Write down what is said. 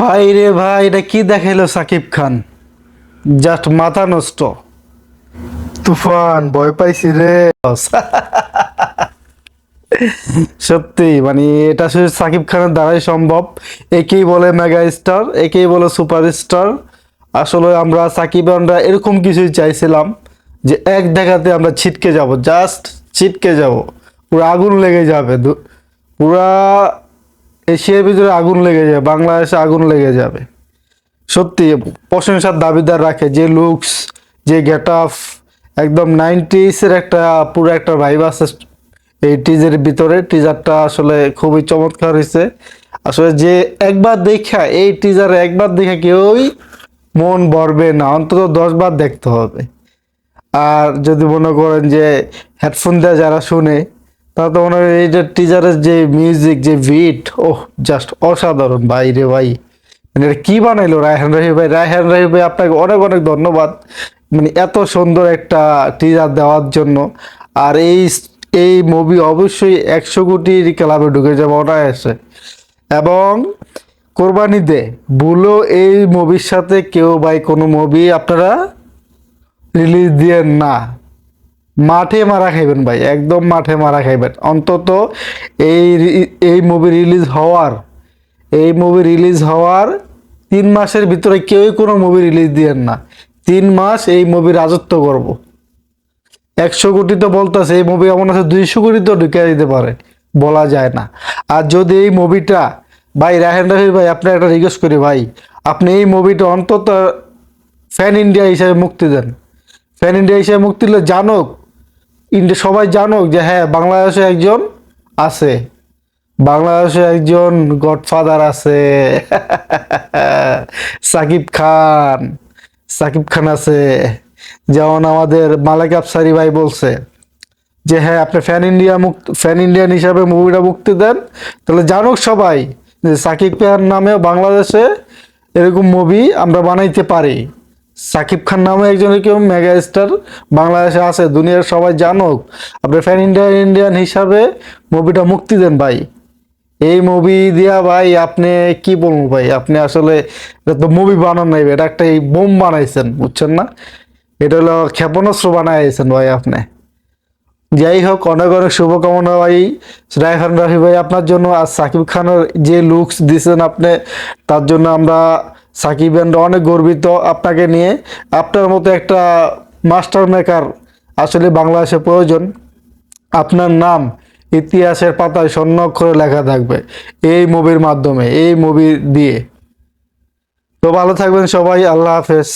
ভাই রে ভাই, এটা কি দেখাইলো সাকিব খান! জাস্ট মাথা নষ্ট। তুফান ভয় পাইছি রে। সত্যি মানে এটা শুধু সাকিব খানের দ্বারাই সম্ভব। একেই বলে মেগা স্টার, একেই বলে সুপারস্টার। আসলে আমরা সাকিবানরা এরকম কিছুই চাইছিলাম, যে এক দেখাতে আমরা ছিটকে যাব, জাস্ট ছিটকে যাব, পুরো আগুন লেগে যাবে, পুরা এশিয়ার ভিতরে আগুন লেগে যাবে, বাংলাদেশে আগুন লেগে যাবে। সত্যি প্রশংসার দাবিদার রাখে, যে লুকস, যে গেট আপ, একদম 90s-এর একটা পুরো একটা ভাইব আছে এই টিজারের ভিতরে। টিজারটা আসলে খুবই চমৎকার হয়েছে। আসলে যে একবার দেখা, এই টিজারে একবার দেখা কেউই মন ভরবে না, অন্তত 10 বার দেখতে হবে। আর যদি মনে করেন যে হেডফোন দিয়ে যারা শুনে, তারা তো মনে হয় এই যে টিজারের যে মিউজিক, যে বিট, ওহ জাস্ট অসাধারণ ভাই রে ভাই। মানে এটা কি বানাইলো রায়হান রাহি ভাই! রায়হান রাহি ভাই, আপনাকে অনেক অনেক ধন্যবাদ, মানে এত সুন্দর একটা টিজার দেওয়ার জন্য। আর এই মুভি অবশ্যই 100 কোটির ক্লাবে ঢুকে যাবে অনায়াসে। এবং কোরবানি দে ভুলো এই মুভির সাথে কেউ ভাই কোনো মুভি আপনারা রিলিজ দিয়েন না। মাঠে মারা খাইবেন ভাই, একদম মাঠে মারা খাইবেন। অন্তত এই এই মুভি রিলিজ হওয়ার, এই মুভি রিলিজ হওয়ার 3 মাসের ভিতরে কেউই কোনো মুভি রিলিজ দিয়েন না। 3 মাস এই মুভি রাজত্ব করব। 100 কোটি তো বলতেছে, এই মুভি এমন আছে 200 কোটি তো ঢুকে দিতে পারে, বলা যায় না। আর যদি এই মুভিটা, ভাই রায়হান রাফি ভাই, আপনি একটা রিকোয়েস্ট করি ভাই, আপনি এই মুভিটা অন্তত ফ্যান ইন্ডিয়া হিসেবে মুক্তি দেন। ফ্যান ইন্ডিয়া হিসেবে মুক্তি দিলে জানুক, ইন্ডিয়া সবাই জানুক যে হ্যাঁ, বাংলাদেশে একজন আছে, বাংলাদেশে একজন গডফাদার আছে। সাকিব খান, সাকিব খান আছে। যেমন আমাদের মালেক আফসারি ভাই বলছে যে হ্যাঁ, আপনি ফ্যান ইন্ডিয়ান হিসাবে মুভিটা মুক্তি দেন, তাহলে জানুক সবাই যে সাকিব খান নামেও বাংলাদেশে এরকম মুভি আমরা বানাইতে পারি। সাকিব খান নামে একজন কেউ মেগা স্টার বাংলাদেশে আছে, দুনিয়ার সবাই জানুক। আপনি ফ্যান ইন্ডিয়ান হিসাবে মুভিটা মুক্তি দেন ভাই। এই মুভি দিয়া ভাই আপনি কি বলবো ভাই, আপনি আসলে এটা তো মুভি বানান নাই, এটা একটা এই বোম বানাইছেন, বুঝছেন না? এটা হলো ক্ষেপণাস্ত্র বানাইছেন ভাই আপনি। যাই হোক, অনেক অনেক শুভকামনা ভাই রায়হান রাফি ভাই আপনার জন্য। আর সাকিব খানের যে লুকস দিয়েছেন আপনি, তার জন্য আমরা সাকিবেনরা অনেক গর্বিত আপনাকে নিয়ে। আপনার মতো একটা মাস্টার মেকার আসলে বাংলাদেশে প্রয়োজন। আপনার নাম ইতিহাসের পাতায় স্বর্ণ অক্ষরে লেখা থাকবে এই মুভির মাধ্যমে, এই মুভি দিয়ে। তো ভালো থাকবেন সবাই, আল্লাহ হাফেজ।